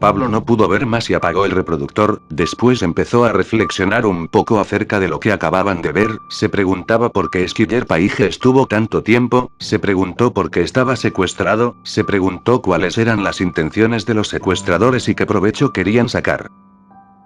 Pablo no pudo ver más y apagó el reproductor. Después empezó a reflexionar un poco acerca de lo que acababan de ver. Se preguntaba por qué Skyler Paige estuvo tanto tiempo, se preguntó por qué estaba secuestrado, se preguntó cuáles eran las intenciones de los secuestradores y qué provecho querían sacar.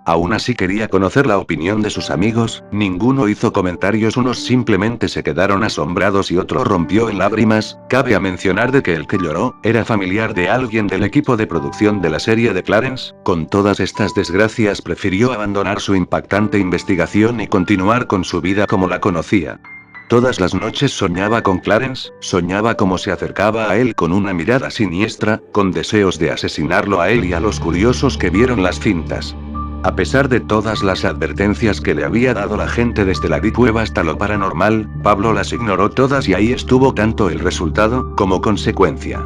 Aún así quería conocer la opinión de sus amigos. Ninguno hizo comentarios, unos simplemente se quedaron asombrados y otro rompió en lágrimas. Cabe a mencionar de que el que lloró, era familiar de alguien del equipo de producción de la serie de Clarence. Con todas estas desgracias prefirió abandonar su impactante investigación y continuar con su vida como la conocía. Todas las noches soñaba con Clarence, soñaba cómo se acercaba a él con una mirada siniestra, con deseos de asesinarlo a él y a los curiosos que vieron las cintas. A pesar de todas las advertencias que le había dado la gente desde la Deep Web hasta lo paranormal, Pablo las ignoró todas y ahí estuvo tanto el resultado, como consecuencia.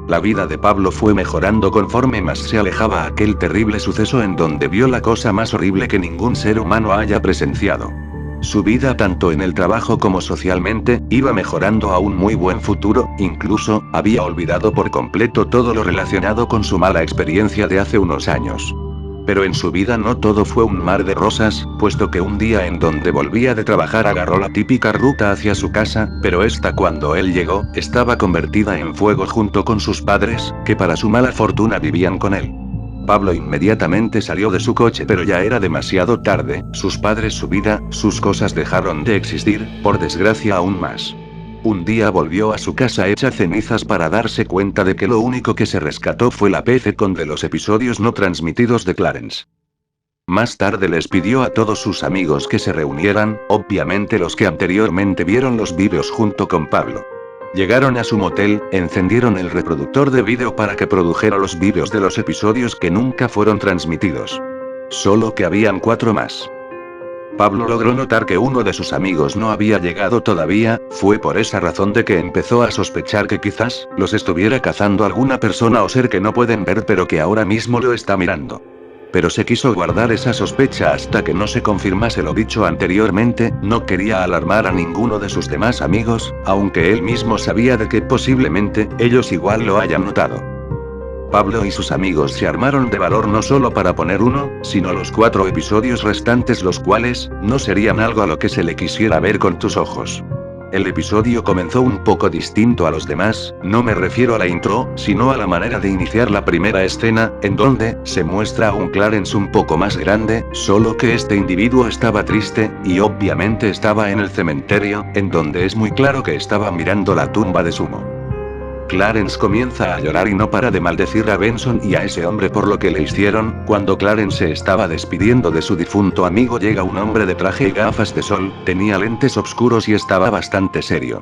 La vida de Pablo fue mejorando conforme más se alejaba aquel terrible suceso en donde vio la cosa más horrible que ningún ser humano haya presenciado. Su vida tanto en el trabajo como socialmente, iba mejorando a un muy buen futuro, incluso, había olvidado por completo todo lo relacionado con su mala experiencia de hace unos años. Pero en su vida no todo fue un mar de rosas, puesto que un día en donde volvía de trabajar agarró la típica ruta hacia su casa, pero esta cuando él llegó, estaba convertida en fuego junto con sus padres, que para su mala fortuna vivían con él. Pablo inmediatamente salió de su coche pero ya era demasiado tarde, sus padres, su vida, sus cosas dejaron de existir, por desgracia aún más. Un día volvió a su casa hecha cenizas para darse cuenta de que lo único que se rescató fue la PC-con de los episodios no transmitidos de Clarence. Más tarde les pidió a todos sus amigos que se reunieran, obviamente los que anteriormente vieron los vídeos junto con Pablo. Llegaron a su motel, encendieron el reproductor de vídeo para que produjera los vídeos de los episodios que nunca fueron transmitidos. Solo que habían 4 más. Pablo logró notar que uno de sus amigos no había llegado todavía, fue por esa razón de que empezó a sospechar que quizás, los estuviera cazando alguna persona o ser que no pueden ver pero que ahora mismo lo está mirando. Pero se quiso guardar esa sospecha hasta que no se confirmase lo dicho anteriormente, no quería alarmar a ninguno de sus demás amigos, aunque él mismo sabía de que posiblemente, ellos igual lo hayan notado. Pablo y sus amigos se armaron de valor no solo para poner uno, sino los 4 episodios restantes, los cuales, no serían algo a lo que se le quisiera ver con tus ojos. El episodio comenzó un poco distinto a los demás, no me refiero a la intro, sino a la manera de iniciar la primera escena, en donde, se muestra a un Clarence un poco más grande, solo que este individuo estaba triste, y obviamente estaba en el cementerio, en donde es muy claro que estaba mirando la tumba de Sumo. Clarence comienza a llorar y no para de maldecir a Benson y a ese hombre por lo que le hicieron. Cuando Clarence se estaba despidiendo de su difunto amigo llega un hombre de traje y gafas de sol, tenía lentes oscuros y estaba bastante serio.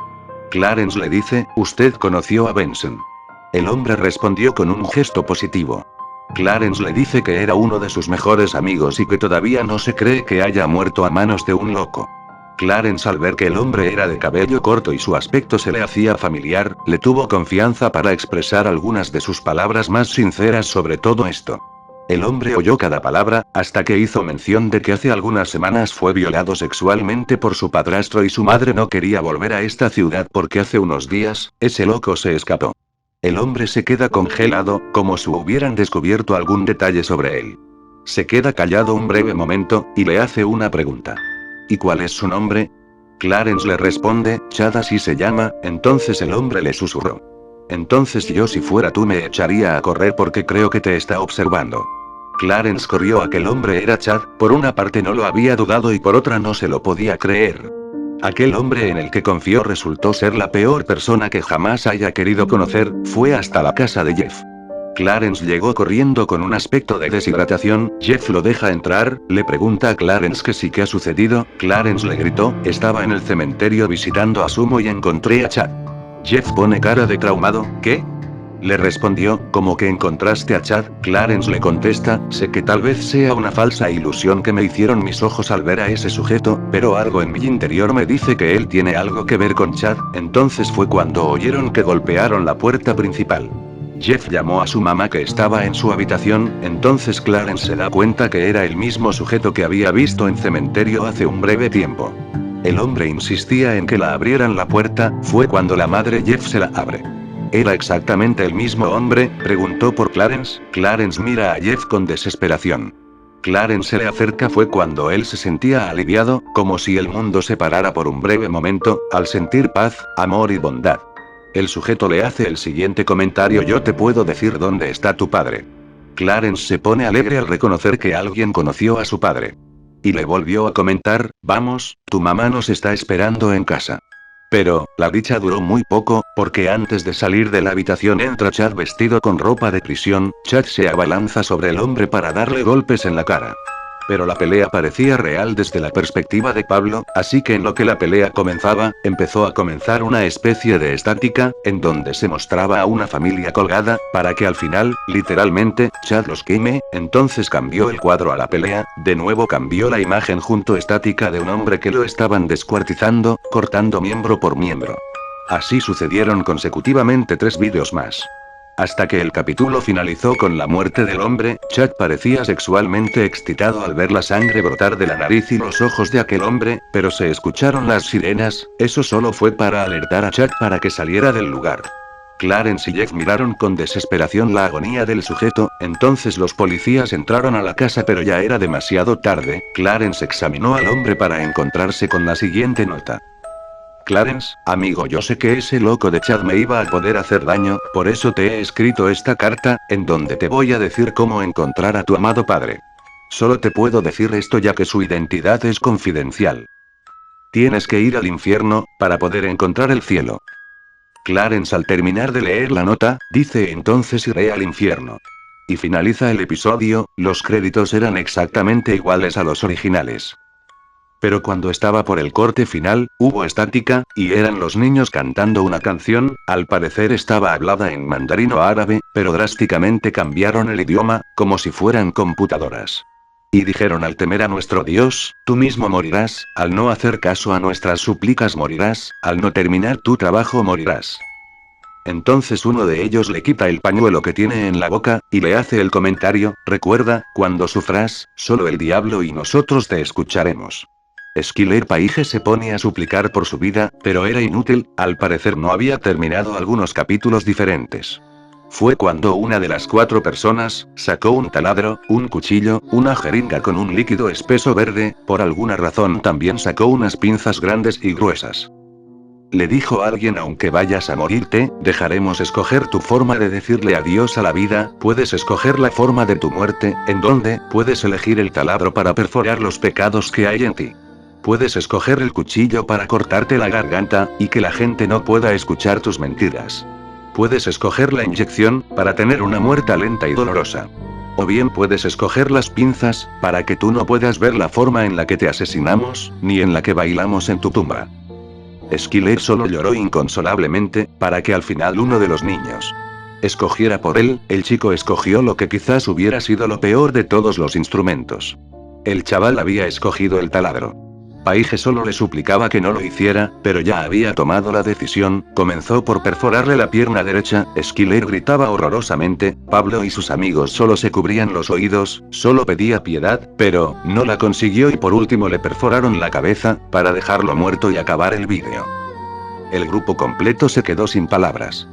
Clarence le dice, ¿usted conoció a Benson? El hombre respondió con un gesto positivo. Clarence le dice que era uno de sus mejores amigos y que todavía no se cree que haya muerto a manos de un loco. Clarence, al ver que el hombre era de cabello corto y su aspecto se le hacía familiar, le tuvo confianza para expresar algunas de sus palabras más sinceras sobre todo esto. El hombre oyó cada palabra, hasta que hizo mención de que hace algunas semanas fue violado sexualmente por su padrastro y su madre no quería volver a esta ciudad porque hace unos días, ese loco se escapó. El hombre se queda congelado, como si hubieran descubierto algún detalle sobre él. Se queda callado un breve momento, y le hace una pregunta. ¿Y cuál es su nombre? Clarence le responde, Chad así se llama. Entonces el hombre le susurró. Entonces yo si fuera tú me echaría a correr porque creo que te está observando. Clarence corrió a que el hombre era Chad, por una parte no lo había dudado y por otra no se lo podía creer. Aquel hombre en el que confió resultó ser la peor persona que jamás haya querido conocer, fue hasta la casa de Jeff. Clarence llegó corriendo con un aspecto de deshidratación, Jeff lo deja entrar, le pregunta a Clarence que sí que ha sucedido, Clarence le gritó, estaba en el cementerio visitando a Sumo y encontré a Chad. Jeff pone cara de traumado, ¿qué? Le respondió, ¿cómo que encontraste a Chad? Clarence le contesta, sé que tal vez sea una falsa ilusión que me hicieron mis ojos al ver a ese sujeto, pero algo en mi interior me dice que él tiene algo que ver con Chad. Entonces fue cuando oyeron que golpearon la puerta principal. Jeff llamó a su mamá que estaba en su habitación, entonces Clarence se da cuenta que era el mismo sujeto que había visto en cementerio hace un breve tiempo. El hombre insistía en que la abrieran la puerta, fue cuando la madre Jeff se la abre. ¿Era exactamente el mismo hombre?, preguntó por Clarence. Clarence mira a Jeff con desesperación. Clarence se le acerca. Fue cuando él se sentía aliviado, como si el mundo se parara por un breve momento, al sentir paz, amor y bondad. El sujeto le hace el siguiente comentario: yo te puedo decir dónde está tu padre. Clarence se pone alegre al reconocer que alguien conoció a su padre. Y le volvió a comentar: vamos, tu mamá nos está esperando en casa. Pero, la dicha duró muy poco, porque antes de salir de la habitación entra Chad vestido con ropa de prisión. Chad se abalanza sobre el hombre para darle golpes en la cara. Pero la pelea parecía real desde la perspectiva de Pablo, así que en lo que la pelea comenzaba, empezó a comenzar una especie de estática, en donde se mostraba a una familia colgada, para que al final, literalmente, Chad los queme. Entonces cambió el cuadro a la pelea, de nuevo cambió la imagen junto estática de un hombre que lo estaban descuartizando, cortando miembro por miembro. Así sucedieron consecutivamente 3 vídeos más. Hasta que el capítulo finalizó con la muerte del hombre. Chad parecía sexualmente excitado al ver la sangre brotar de la nariz y los ojos de aquel hombre, pero se escucharon las sirenas. Eso solo fue para alertar a Chad para que saliera del lugar. Clarence y Jeff miraron con desesperación la agonía del sujeto. Entonces los policías entraron a la casa, pero ya era demasiado tarde. Clarence examinó al hombre para encontrarse con la siguiente nota: Clarence, amigo, yo sé que ese loco de Chad me iba a poder hacer daño, por eso te he escrito esta carta, en donde te voy a decir cómo encontrar a tu amado padre. Solo te puedo decir esto ya que su identidad es confidencial. Tienes que ir al infierno, para poder encontrar el cielo. Clarence, al terminar de leer la nota, dice: entonces iré al infierno. Y finaliza el episodio. Los créditos eran exactamente iguales a los originales. Pero cuando estaba por el corte final, hubo estática, y eran los niños cantando una canción. Al parecer estaba hablada en mandarín o árabe, pero drásticamente cambiaron el idioma, como si fueran computadoras. Y dijeron: al temer a nuestro Dios, tú mismo morirás; al no hacer caso a nuestras súplicas morirás; al no terminar tu trabajo morirás. Entonces uno de ellos le quita el pañuelo que tiene en la boca, y le hace el comentario: recuerda, cuando sufras, solo el diablo y nosotros te escucharemos. Skyler Paige se pone a suplicar por su vida, pero era inútil. Al parecer no había terminado algunos capítulos diferentes. Fue cuando una de las 4 personas sacó un taladro, un cuchillo, una jeringa con un líquido espeso verde. Por alguna razón también sacó unas pinzas grandes y gruesas. Le dijo a alguien: aunque vayas a morirte, dejaremos escoger tu forma de decirle adiós a la vida. Puedes escoger la forma de tu muerte, en donde puedes elegir el taladro para perforar los pecados que hay en ti. Puedes escoger el cuchillo para cortarte la garganta, y que la gente no pueda escuchar tus mentiras. Puedes escoger la inyección, para tener una muerte lenta y dolorosa. O bien puedes escoger las pinzas, para que tú no puedas ver la forma en la que te asesinamos, ni en la que bailamos en tu tumba. Skyler solo lloró inconsolablemente, para que al final uno de los niños escogiera por él. El chico escogió lo que quizás hubiera sido lo peor de todos los instrumentos. El chaval había escogido el taladro. Paige solo le suplicaba que no lo hiciera, pero ya había tomado la decisión. Comenzó por perforarle la pierna derecha. Skyler gritaba horrorosamente. Pablo y sus amigos solo se cubrían los oídos, solo pedía piedad, pero no la consiguió, y por último le perforaron la cabeza, para dejarlo muerto y acabar el vídeo. El grupo completo se quedó sin palabras.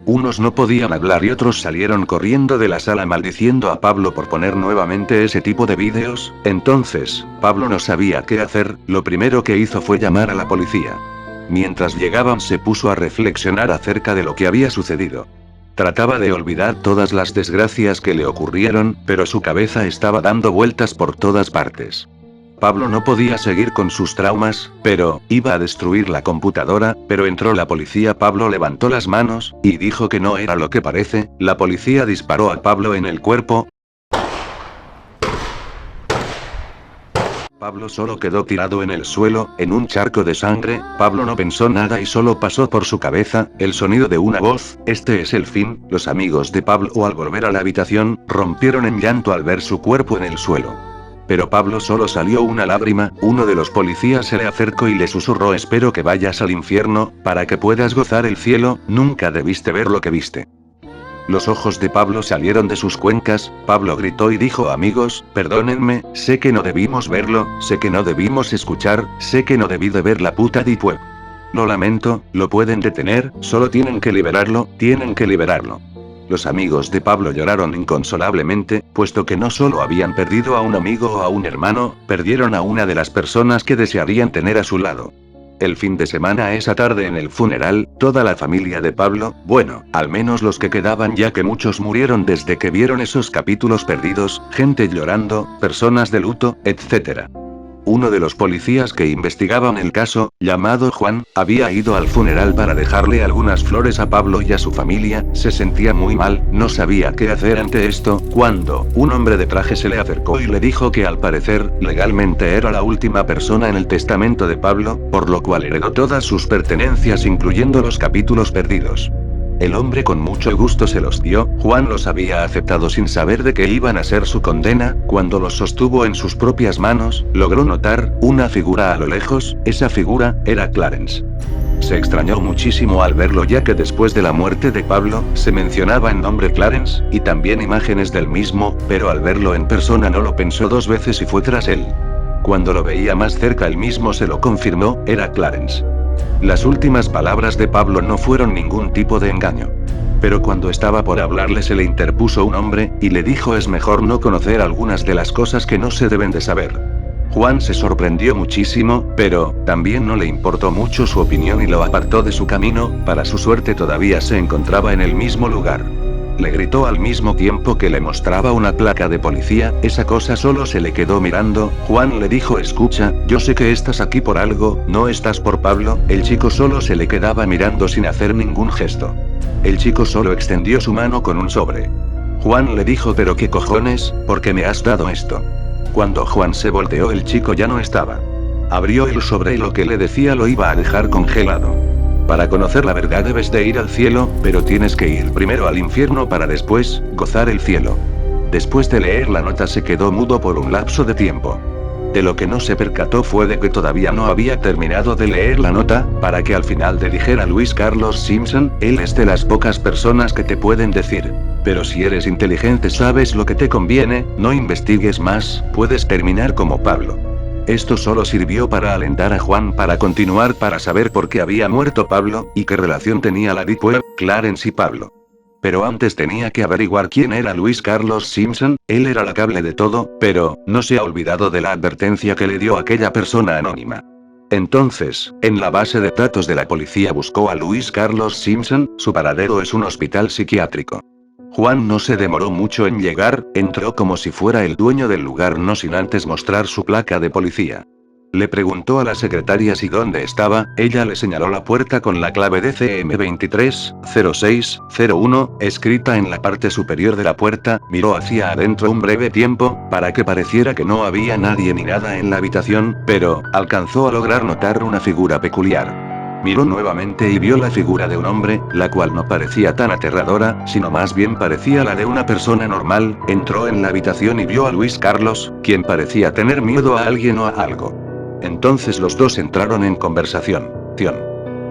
Unos no podían hablar y otros salieron corriendo de la sala maldiciendo a Pablo por poner nuevamente ese tipo de vídeos. Entonces, Pablo no sabía qué hacer. Lo primero que hizo fue llamar a la policía. Mientras llegaban se puso a reflexionar acerca de lo que había sucedido. Trataba de olvidar todas las desgracias que le ocurrieron, pero su cabeza estaba dando vueltas por todas partes. Pablo no podía seguir con sus traumas, pero iba a destruir la computadora. Pero entró la policía. Pablo levantó las manos, y dijo que no era lo que parece. La policía disparó a Pablo en el cuerpo. Pablo solo quedó tirado en el suelo, en un charco de sangre. Pablo no pensó nada y solo pasó por su cabeza el sonido de una voz: este es el fin. Los amigos de Pablo, al volver a la habitación, rompieron en llanto al ver su cuerpo en el suelo. Pero Pablo solo salió una lágrima. Uno de los policías se le acercó y le susurró: espero que vayas al infierno, para que puedas gozar el cielo. Nunca debiste ver lo que viste. Los ojos de Pablo salieron de sus cuencas. Pablo gritó y dijo: amigos, perdónenme, sé que no debimos verlo, sé que no debimos escuchar, sé que no debí de ver la puta Deep Web. Lo lamento, lo pueden detener, solo tienen que liberarlo, tienen que liberarlo. Los amigos de Pablo lloraron inconsolablemente, puesto que no solo habían perdido a un amigo o a un hermano, perdieron a una de las personas que desearían tener a su lado. El fin de semana esa tarde en el funeral, toda la familia de Pablo, bueno, al menos los que quedaban ya que muchos murieron desde que vieron esos capítulos perdidos, gente llorando, personas de luto, etc. Uno de los policías que investigaban el caso, llamado Juan, había ido al funeral para dejarle algunas flores a Pablo y a su familia, se sentía muy mal, no sabía qué hacer ante esto, cuando un hombre de traje se le acercó y le dijo que al parecer, legalmente era la última persona en el testamento de Pablo, por lo cual heredó todas sus pertenencias incluyendo los capítulos perdidos. El hombre con mucho gusto se los dio, Juan los había aceptado sin saber de qué iban a ser su condena, cuando los sostuvo en sus propias manos, logró notar una figura a lo lejos, esa figura, era Clarence. Se extrañó muchísimo al verlo ya que después de la muerte de Pablo, se mencionaba el nombre Clarence, y también imágenes del mismo, pero al verlo en persona no lo pensó dos veces y fue tras él. Cuando lo veía más cerca él mismo se lo confirmó, era Clarence. Las últimas palabras de Pablo no fueron ningún tipo de engaño. Pero cuando estaba por hablarle se le interpuso un hombre, y le dijo es mejor no conocer algunas de las cosas que no se deben de saber. Juan se sorprendió muchísimo, pero también no le importó mucho su opinión y lo apartó de su camino, para su suerte todavía se encontraba en el mismo lugar. Le gritó al mismo tiempo que le mostraba una placa de policía, esa cosa solo se le quedó mirando, Juan le dijo escucha, yo sé que estás aquí por algo, no estás por Pablo, el chico solo se le quedaba mirando sin hacer ningún gesto. El chico solo extendió su mano con un sobre. Juan le dijo pero qué cojones, ¿por qué me has dado esto? Cuando Juan se volteó el chico ya no estaba. Abrió el sobre y lo que le decía lo iba a dejar congelado. Para conocer la verdad debes de ir al cielo, pero tienes que ir primero al infierno para después, gozar el cielo. Después de leer la nota se quedó mudo por un lapso de tiempo. De lo que no se percató fue de que todavía no había terminado de leer la nota, para que al final le dijera Luis Carlos Simpson, él es de las pocas personas que te pueden decir. Pero si eres inteligente sabes lo que te conviene, no investigues más, puedes terminar como Pablo. Esto solo sirvió para alentar a Juan para continuar para saber por qué había muerto Pablo, y qué relación tenía la Deep Web, Clarence y Pablo. Pero antes tenía que averiguar quién era Luis Carlos Simpson, él era la cable de todo, pero, no se ha olvidado de la advertencia que le dio aquella persona anónima. Entonces, en la base de datos de la policía buscó a Luis Carlos Simpson, su paradero es un hospital psiquiátrico. Juan no se demoró mucho en llegar, entró como si fuera el dueño del lugar no sin antes mostrar su placa de policía. Le preguntó a la secretaria si dónde estaba, ella le señaló la puerta con la clave DCM230601, escrita en la parte superior de la puerta, miró hacia adentro un breve tiempo, para que pareciera que no había nadie ni nada en la habitación, pero, alcanzó a lograr notar una figura peculiar. Miró nuevamente y vio la figura de un hombre, la cual no parecía tan aterradora, sino más bien parecía la de una persona normal, entró en la habitación y vio a Luis Carlos, quien parecía tener miedo a alguien o a algo. Entonces los dos entraron en conversación.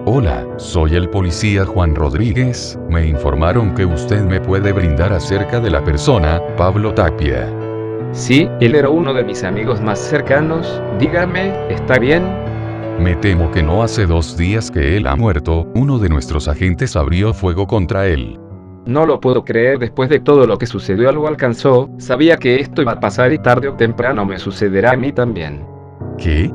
Hola, soy el policía Juan Rodríguez, me informaron que usted me puede brindar acerca de la persona, Pablo Tapia. Sí, él era uno de mis amigos más cercanos, dígame, ¿está bien? Me temo que no hace 2 días que él ha muerto, uno de nuestros agentes abrió fuego contra él. No lo puedo creer después de todo lo que sucedió lo alcanzó, sabía que esto iba a pasar y tarde o temprano me sucederá a mí también. ¿Qué?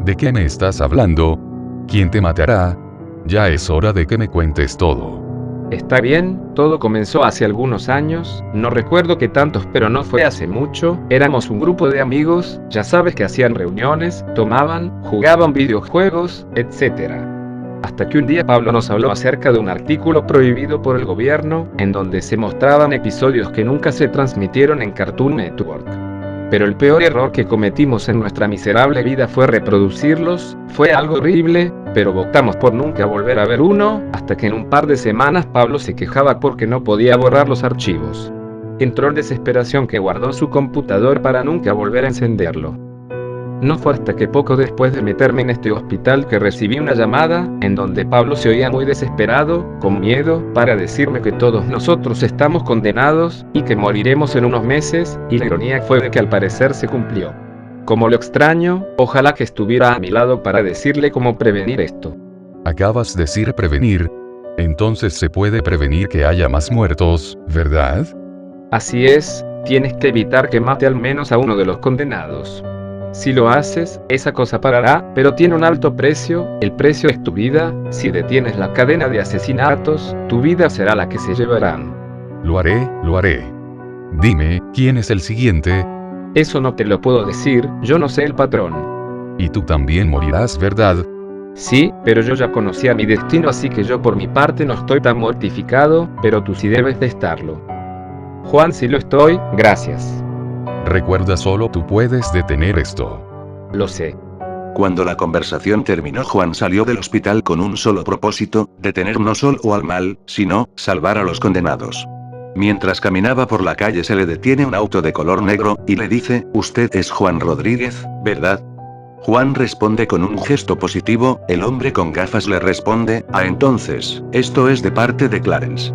¿De qué me estás hablando? ¿Quién te matará? Ya es hora de que me cuentes todo. Está bien, todo comenzó hace algunos años, no recuerdo qué tantos pero no fue hace mucho, éramos un grupo de amigos, ya sabes que hacían reuniones, tomaban, jugaban videojuegos, etc. Hasta que un día Pablo nos habló acerca de un artículo prohibido por el gobierno, en donde se mostraban episodios que nunca se transmitieron en Cartoon Network. Pero el peor error que cometimos en nuestra miserable vida fue reproducirlos, fue algo horrible, pero optamos por nunca volver a ver uno, hasta que en un par de semanas Pablo se quejaba porque no podía borrar los archivos. Entró en desesperación que guardó su computador para nunca volver a encenderlo. No fue hasta que poco después de meterme en este hospital que recibí una llamada, en donde Pablo se oía muy desesperado, con miedo, para decirme que todos nosotros estamos condenados, y que moriremos en unos meses, y la ironía fue de que al parecer se cumplió. Como lo extraño, ojalá que estuviera a mi lado para decirle cómo prevenir esto. Acabas de decir prevenir. Entonces se puede prevenir que haya más muertos, ¿verdad? Así es, tienes que evitar que mate al menos a uno de los condenados. Si lo haces, esa cosa parará, pero tiene un alto precio, el precio es tu vida. Si detienes la cadena de asesinatos, tu vida será la que se llevarán. Lo haré, lo haré. Dime, ¿quién es el siguiente? Eso no te lo puedo decir, yo no sé el patrón. Y tú también morirás, ¿verdad? Sí, pero yo ya conocía mi destino, así que yo por mi parte no estoy tan mortificado, pero tú sí debes de estarlo. Juan, sí lo estoy, gracias. Recuerda, solo tú puedes detener esto. Lo sé. Cuando la conversación terminó, Juan salió del hospital con un solo propósito: detener no solo al mal, sino salvar a los condenados. Mientras caminaba por la calle se le detiene un auto de color negro, y le dice: «Usted es Juan Rodríguez, ¿verdad?». Juan responde con un gesto positivo. El hombre con gafas le responde: «Ah, entonces, esto es de parte de Clarence».